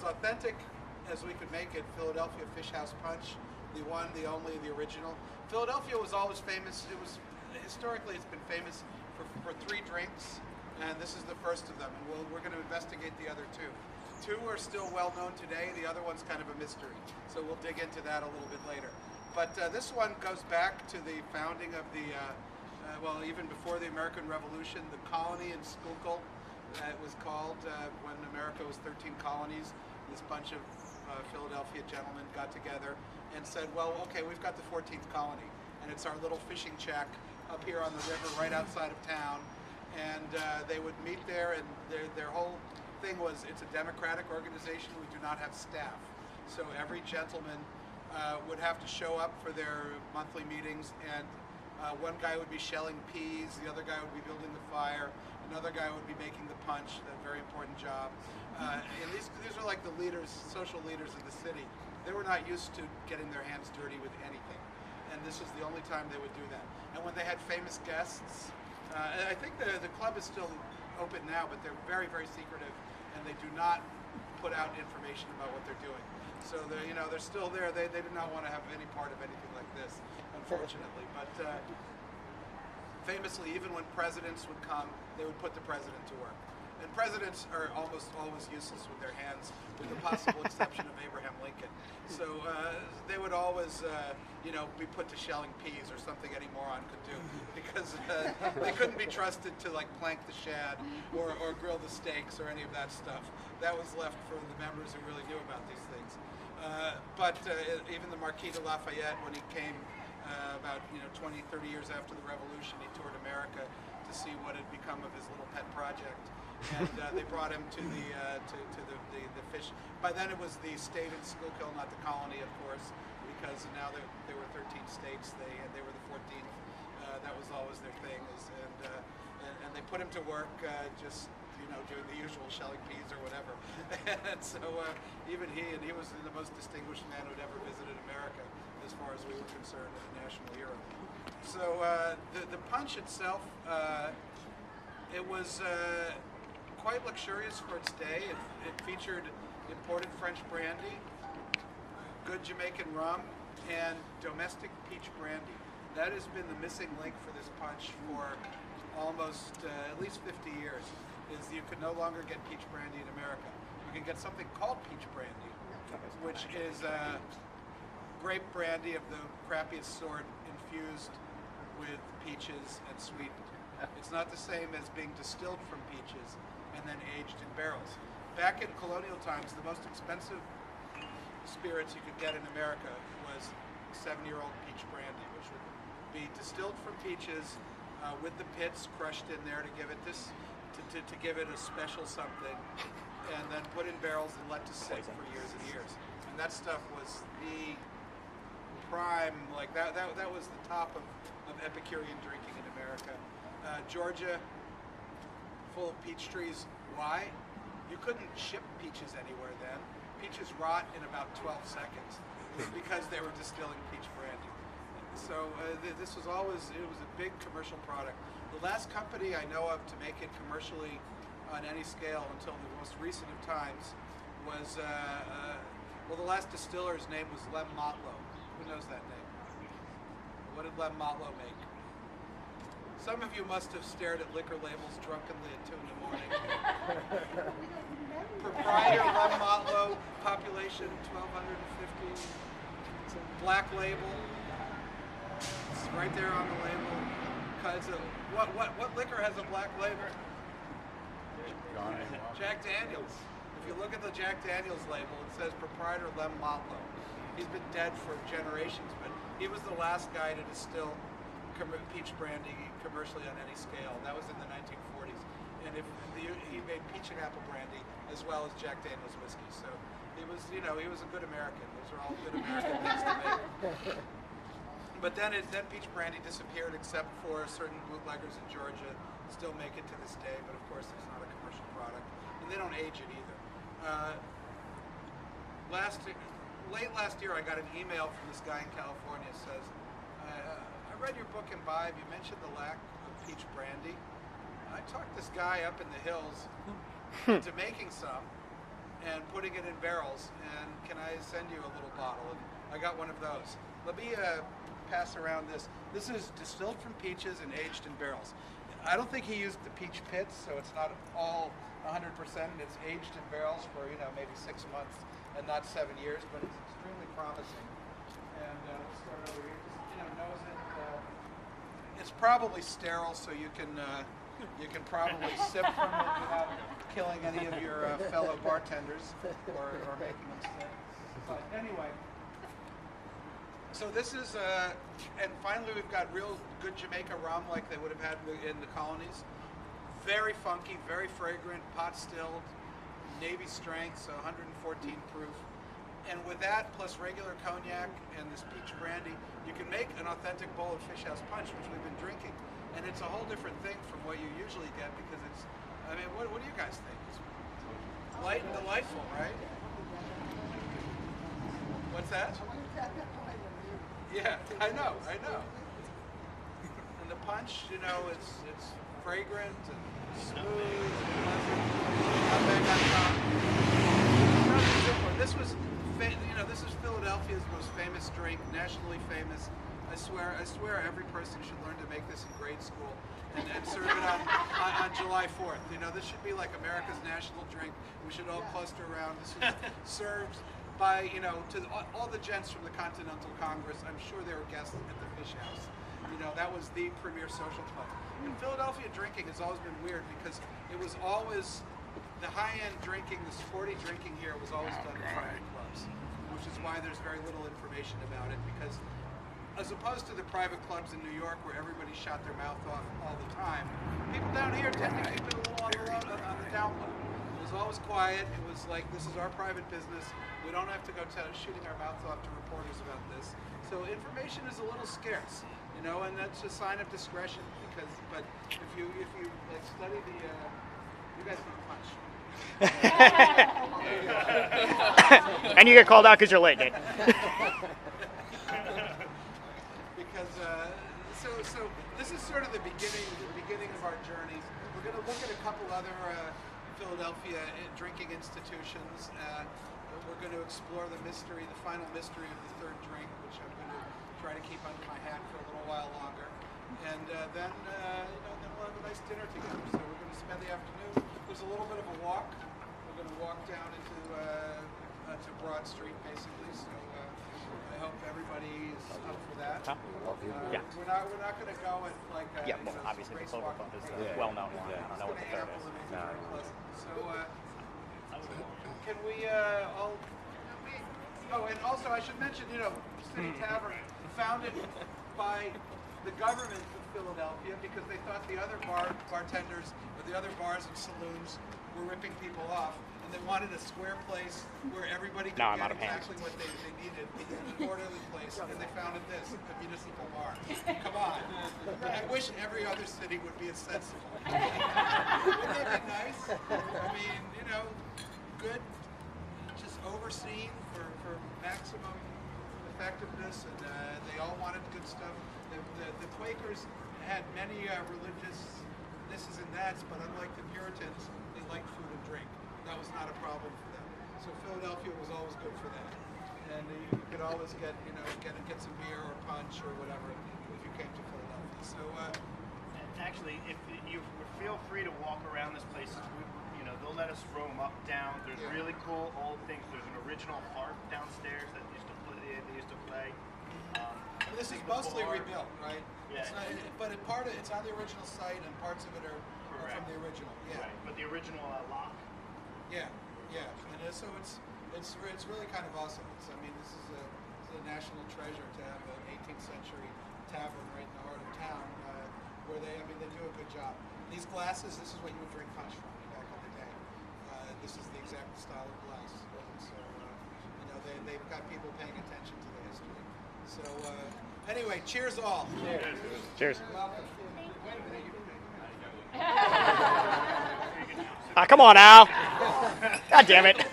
as authentic as we could make it. Philadelphia Fish House Punch, the one, the only, the original. Philadelphia was always famous. It was historically it's been famous for three drinks, and this is the first of them. And we're going to investigate the other two. Two are still well known today. The other one's kind of a mystery, so we'll dig into that a little bit later. But this one goes back to the founding of the, well, even before the American Revolution, the colony in Schuylkill. It was called when America was 13 colonies. This bunch of Philadelphia gentlemen got together and said, well, okay, we've got the 14th colony, and it's our little fishing shack up here on the river right outside of town. And they would meet there, and their whole thing was, it's a democratic organization. We do not have staff. So every gentleman would have to show up for their monthly meetings, and one guy would be shelling peas, the other guy would be building the fire, another guy would be making the punch, that very important job. And these are like the leaders, social leaders of the city. They were not used to getting their hands dirty with anything, and this was the only time they would do that. And when they had famous guests, and I think the club is still open now, but they're very, very secretive, and they do not put out information about what they're doing. So they're still there. They did not want to have any part of anything like this, unfortunately. But famously, even when presidents would come, they would put the president to work. And presidents are almost always useless with their hands, with the possible exception of Abraham Lincoln. So they would always, be put to shelling peas or something any moron could do, because they couldn't be trusted to like plank the shad or grill the steaks or any of that stuff. That was left for the members who really knew about these things. But even the Marquis de Lafayette, when he came about 20, 30 years after the Revolution, he toured America to see what had become of his little pet project. And they brought him to the fish. By then it was the state in Schuylkill, not the colony, of course, because now there were 13 states. They were the 14th. That was always their thing. And they put him to work just doing the usual shelling peas or whatever. And so even he was the most distinguished man who'd ever visited America, as far as we were concerned, a national hero. So the punch itself, it was quite luxurious for its day. It featured imported French brandy, good Jamaican rum, and domestic peach brandy. That has been the missing link for this punch for almost at least 50 years, is you can no longer get peach brandy in America. You can get something called peach brandy, which is grape brandy of the crappiest sort infused with peaches and sweetened. It's not the same as being distilled from peaches and then aged in barrels. Back in colonial times, the most expensive spirits you could get in America was 7-year-old peach brandy, which would be distilled from peaches with the pits crushed in there to give it to give it a special something, and then put in barrels and let to sit for years and years. And that stuff was the prime, like that was the top of Epicurean drinking in America. Georgia, full of peach trees. Why? You couldn't ship peaches anywhere then. Peaches rot in about 12 seconds because they were distilling peach brandy. So this was always, it was a big commercial product. The last company I know of to make it commercially on any scale until the most recent of times was, well, the last distiller's name was Lem Motlow. Who knows that name? What did Lem Motlow make? Some of you must have stared at liquor labels drunkenly at 2 in the morning. Proprietor Lem Motlow, population 1,250. Black label. It's right there on the label. What liquor has a black label? Jack Daniels. If you look at the Jack Daniels label, it says Proprietor Lem Motlow. He's been dead for generations, but he was the last guy to distill peach brandy commercially on any scale. That was in the 1940s. And he made peach and apple brandy as well as Jack Daniels whiskey. So he was, he was a good American. Those are all good American things to make. But then peach brandy disappeared, except for certain bootleggers in Georgia still make it to this day. But of course, it's not a commercial product, and they don't age it either. Late last year, I got an email from this guy in California. It says, I read your book Imbibe. You mentioned the lack of peach brandy. I talked this guy up in the hills into making some and put putting it in barrels, and can I send you a little bottle? And I got one of those. Let me pass around this. This is distilled from peaches and aged in barrels. I don't think he used the peach pits, so it's not all 100%. It's aged in barrels for maybe 6 months and not 7 years, but it's extremely promising. And we'll start over here. Just nose it. It's probably sterile, so you can probably sip from it without killing any of your fellow bartenders or making them sick. But anyway. So this is, and finally we've got real good Jamaica rum like they would have had in the colonies. Very funky, very fragrant, pot stilled, Navy strength, so 114 proof. And with that, plus regular cognac and this peach brandy, you can make an authentic bowl of fish house punch, which we've been drinking. And it's a whole different thing from what you usually get because it's, I mean, what do you guys think? It's light and delightful, right? What's that? Yeah, I know. And the punch, it's fragrant and smooth and pleasant. Nutmeg on top. Nothing simpler. This was, this is Philadelphia's most famous drink, nationally famous. I swear every person should learn to make this in grade school and serve it on July 4th. This should be like America's national drink. We should all cluster around. This was served by, to all the gents from the Continental Congress. I'm sure they were guests at the Fish House. That was the premier social club. In Philadelphia, drinking has always been weird because it was always, the high-end drinking, the sporty drinking here was always done in private clubs, which is why there's very little information about it because as opposed to the private clubs in New York where everybody shot their mouth off all the time, people down here tend to keep it a little on the down low. It was always quiet. It was like, this is our private business. We don't have to go shooting our mouths off to reporters about this. So information is a little scarce, and that's a sign of discretion. But if you like study the, you guys need punch. And you get called out because you're late, Nate. Because so this is sort of the beginning of our journey. We're going to look at a couple other Philadelphia drinking institutions. We're going to explore the final mystery of the third drink, which I'm going to try to keep under my hat for a little while longer. And then we'll have a nice dinner together. So we're going to spend the afternoon. There's a little bit of a walk. We're going to walk down into to Broad Street, basically. So I hope everybody is up for that. Yeah. We're not going to go at like obviously the Clover Club is a well-known one. I don't know what the third is. So can we all? Oh, and also I should mention, City Tavern founded by the government of Philadelphia because they thought the other bartenders or the other bars and saloons were ripping people off, and they wanted a square place where everybody could get exactly what they needed, an orderly place, and they founded this, a municipal bar. Come on. I wish every other city would be as sensible. Wouldn't that be nice? I mean, good, just overseen for maximum effectiveness, and they all wanted good stuff. The Quakers had many religious thises and that's, but unlike the Puritans, they liked food and drink. That was not a problem for them. So Philadelphia was always good for that. And you could always get some beer or punch or whatever if you came to Philadelphia. So actually, if you feel free to walk around this place, they'll let us roam up, down. There's really cool old things. There's an original harp downstairs that they used to play. This is mostly rebuilt, right? Yeah. But it's on the original site, and parts of it are from the original. Yeah. Right. But the original lock. Yeah. And so it's really kind of awesome. This is a national treasure to have an 18th century tavern right in the heart of town, where they do a good job. These glasses, this is what you would drink punch from back in the day. This is the exact style of glass. So they've got people paying attention to the history. So anyway, cheers all. Cheers. Welcome. Come on, Al. God damn it.